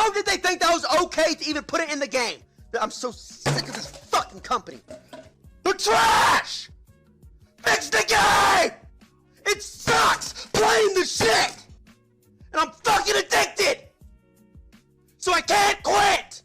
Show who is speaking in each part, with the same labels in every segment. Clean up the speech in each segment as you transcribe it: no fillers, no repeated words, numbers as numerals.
Speaker 1: How did they think that was okay to even put it in the game? I'm so sick of this fucking company. The trash! Fix the game! It sucks playing the shit! And I'm fucking addicted! So I can't quit!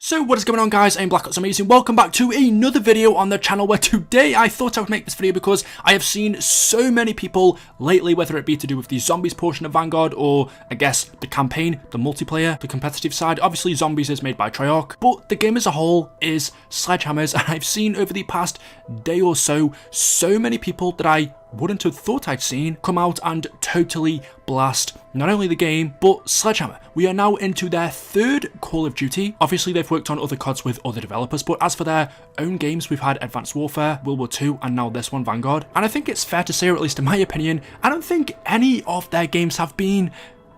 Speaker 2: So what is going on, guys? I'm BlackOpsAmazing. Welcome back to another video on the channel, where today I thought I would make this video because I have seen so many people lately, whether it be to do with the zombies portion of Vanguard or I guess the campaign, the multiplayer, the competitive side. Obviously zombies is made by Treyarch, but the game as a whole is Sledgehammer's, and I've seen over the past day or so many people that I wouldn't have thought I'd seen come out and totally blast not only the game but Sledgehammer. We are now into their third Call of Duty. Obviously they've worked on other CODs with other developers, but as for their own games, we've had Advanced Warfare, World War II, and now this one, Vanguard. And I think it's fair to say, or at least in my opinion, I don't think any of their games have been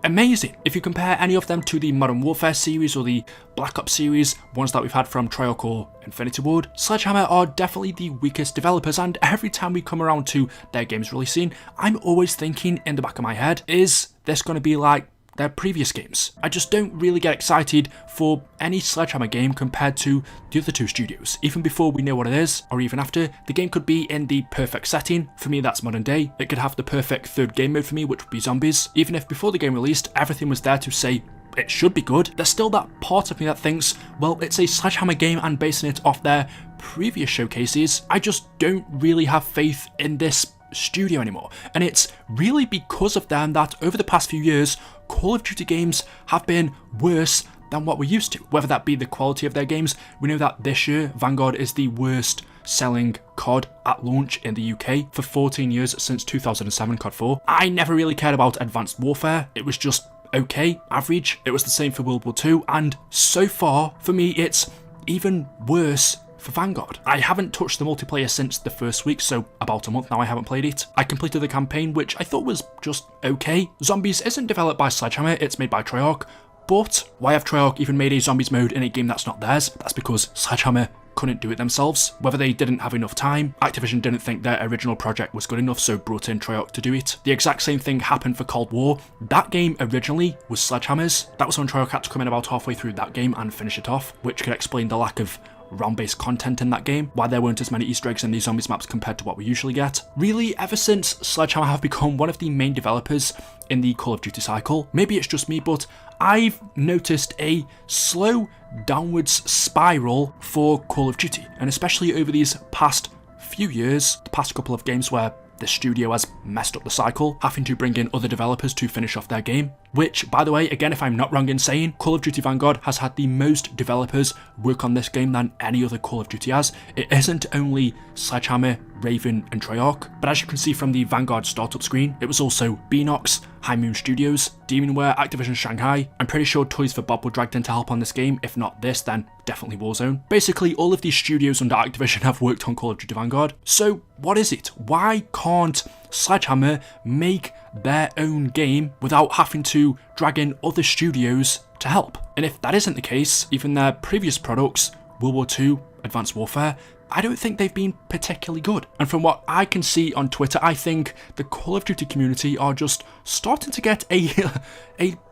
Speaker 2: amazing. If you compare any of them to the Modern Warfare series or the Black Ops series, ones that we've had from Treyarch or Infinity Ward, Sledgehammer are definitely the weakest developers, and every time we come around to their games releasing, I'm always thinking in the back of my head, is this going to be like their previous games? I just don't really get excited for any Sledgehammer game compared to the other two studios. Even before we know what it is, or even after, the game could be in the perfect setting. For me, that's modern day. It could have the perfect third game mode for me, which would be zombies. Even if before the game released, everything was there to say it should be good, there's still that part of me that thinks, well, it's a Sledgehammer game and basing it off their previous showcases, I just don't really have faith in this studio anymore. And it's really because of them that over the past few years, Call of Duty games have been worse than what we're used to. Whether that be the quality of their games, we know that this year Vanguard is the worst selling COD at launch in the UK for 14 years since 2007 COD 4. I never really cared about Advanced Warfare. It was just okay, average. It was the same for World War II, and so far for me it's even worse for Vanguard. I haven't touched the multiplayer since the first week, so about a month now I haven't played it. I completed the campaign, which I thought was just okay. Zombies isn't developed by Sledgehammer, it's made by Treyarch, but why have Treyarch even made a zombies mode in a game that's not theirs? That's because Sledgehammer couldn't do it themselves. Whether they didn't have enough time, Activision didn't think their original project was good enough, so brought in Treyarch to do it. The exact same thing happened for Cold War. That game originally was Sledgehammer's. That was when Treyarch had to come in about halfway through that game and finish it off, which could explain the lack of round-based content in that game, why there weren't as many Easter eggs in these zombies maps compared to what we usually get. Really, ever since Sledgehammer have become one of the main developers in the Call of Duty cycle, maybe it's just me, but I've noticed a slow downwards spiral for Call of Duty, and especially over these past few years, the past couple of games where the studio has messed up the cycle, having to bring in other developers to finish off their game, which, by the way, again, if I'm not wrong in saying, Call of Duty Vanguard has had the most developers work on this game than any other Call of Duty has. It isn't only Sledgehammer, Raven and Treyarch, but as you can see from the Vanguard startup screen, it was also Beanox, High Moon Studios, Demonware, Activision Shanghai. I'm pretty sure Toys for Bob were dragged in to help on this game. If not this, then definitely Warzone. Basically, all of these studios under Activision have worked on Call of Duty Vanguard. So what is it? Why can't Sledgehammer make their own game without having to drag in other studios to help? And if that isn't the case, even their previous products, World War II, Advanced Warfare, I don't think they've been particularly good. And from what I can see on Twitter, I think the Call of Duty community are just starting to get a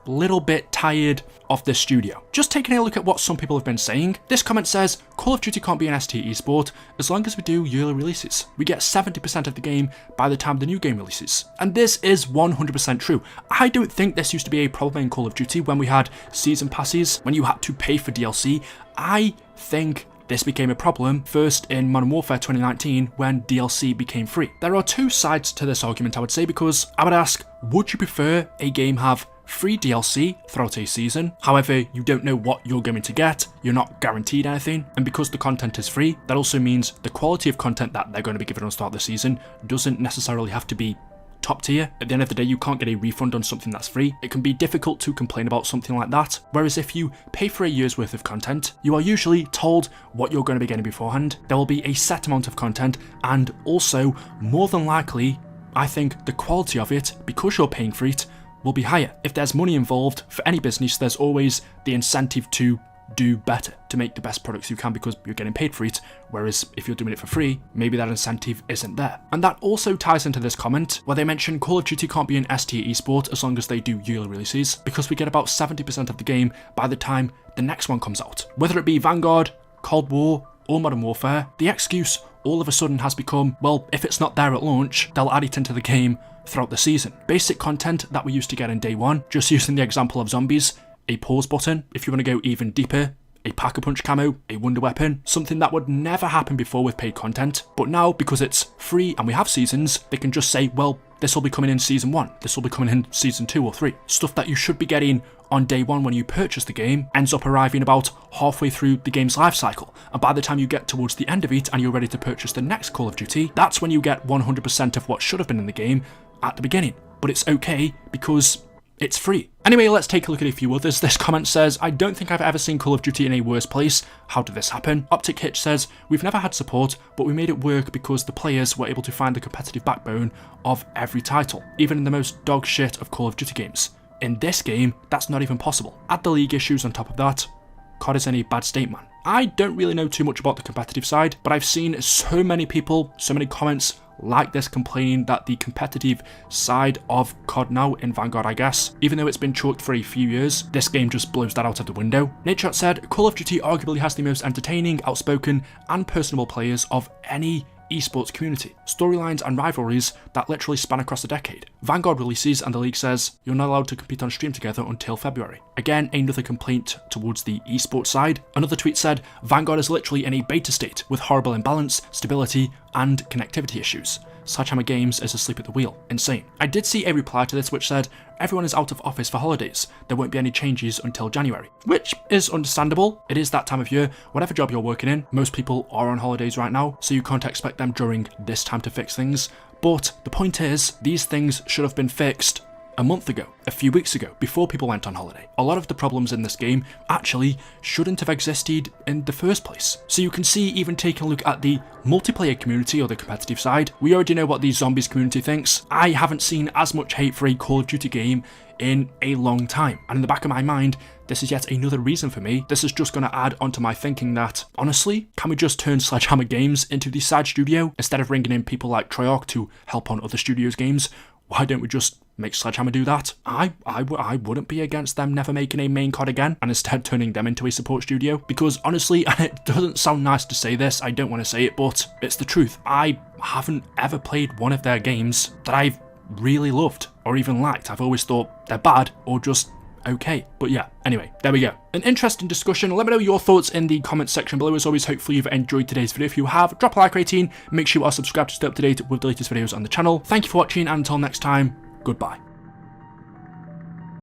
Speaker 2: little bit tired of this studio. Just taking a look at what some people have been saying, this comment says, Call of Duty can't be an ST esport as long as we do yearly releases. We get 70% of the game by the time the new game releases. And this is 100% true. I don't think this used to be a problem in Call of Duty when we had season passes, when you had to pay for DLC. I think this became a problem first in Modern Warfare 2019 when DLC became free. There are two sides to this argument, I would say, because I would ask, would you prefer a game have free DLC throughout a season? However, you don't know what you're going to get, you're not guaranteed anything, and because the content is free, that also means the quality of content that they're going to be giving us throughout the season doesn't necessarily have to be top tier. At the end of the day, you can't get a refund on something that's free. It can be difficult to complain about something like that, whereas if you pay for a year's worth of content, you are usually told what you're going to be getting beforehand. There will be a set amount of content, and also, more than likely, I think the quality of it, because you're paying for it, will be higher. If there's money involved for any business, there's always the incentive to do better to make the best products you can because you're getting paid for it, whereas if you're doing it for free, maybe that incentive isn't there. And that also ties into this comment where they mention Call of Duty can't be an S-tier esport as long as they do yearly releases, because we get about 70% of the game by the time the next one comes out. Whether it be Vanguard, Cold War, or Modern Warfare, the excuse all of a sudden has become, well, if it's not there at launch, they'll add it into the game throughout the season. Basic content that we used to get in day one, just using the example of zombies, a pause button, if you want to go even deeper, a pack-a-punch camo, a wonder weapon, something that would never happen before with paid content. But now, because it's free and we have seasons, they can just say, well, this will be coming in season 1, this will be coming in season 2 or 3. Stuff that you should be getting on day one when you purchase the game ends up arriving about halfway through the game's life cycle. And by the time you get towards the end of it and you're ready to purchase the next Call of Duty, that's when you get 100% of what should have been in the game at the beginning. But it's okay because it's free. Anyway, let's take a look at a few others. This comment says, I don't think I've ever seen Call of Duty in a worse place. How did this happen? Optic Hitch says, we've never had support, but we made it work because the players were able to find the competitive backbone of every title, even in the most dog shit of Call of Duty games. In this game, that's not even possible. Add the league issues on top of that, COD is in a bad state, man. I don't really know too much about the competitive side, but I've seen so many people, so many comments like this complaining that the competitive side of COD now in Vanguard, I guess, even though it's been chalked for a few years, this game just blows that out of the window. Nadeshot said, Call of Duty arguably has the most entertaining, outspoken and personable players of any esports community. Storylines and rivalries that literally span across a decade. Vanguard releases and the league says you're not allowed to compete on stream together until February. Again, another complaint towards the esports side. Another tweet said, Vanguard is literally in a beta state with horrible imbalance, stability and connectivity issues. Sledgehammer Games is asleep at the wheel. Insane. I did see a reply to this which said, everyone is out of office for holidays. There won't be any changes until January. Which is understandable. It is that time of year. Whatever job you're working in, most people are on holidays right now, so you can't expect them during this time to fix things. But the point is, these things should have been fixed a month ago, a few weeks ago, before people went on holiday. A lot of the problems in this game actually shouldn't have existed in the first place. So you can see, even taking a look at the multiplayer community or the competitive side, we already know what the zombies community thinks. I haven't seen as much hate for a Call of Duty game in a long time. And in the back of my mind, this is yet another reason for me. This is just going to add onto my thinking that, honestly, can we just turn Sledgehammer Games into the side studio? Instead of bringing in people like Treyarch to help on other studios' games, why don't we just make Sledgehammer do that? I wouldn't be against them never making a main COD again and instead turning them into a support studio, because honestly, and it doesn't sound nice to say this, I don't want to say it, but it's the truth. I haven't ever played one of their games that I've really loved or even liked. I've always thought they're bad or just okay. But yeah, anyway, there we go. An interesting discussion. Let me know your thoughts in the comments section below. As always, hopefully you've enjoyed today's video. If you have, drop a like rating. Make sure you are subscribed to stay up to date with the latest videos on the channel. Thank you for watching, and until next time, goodbye.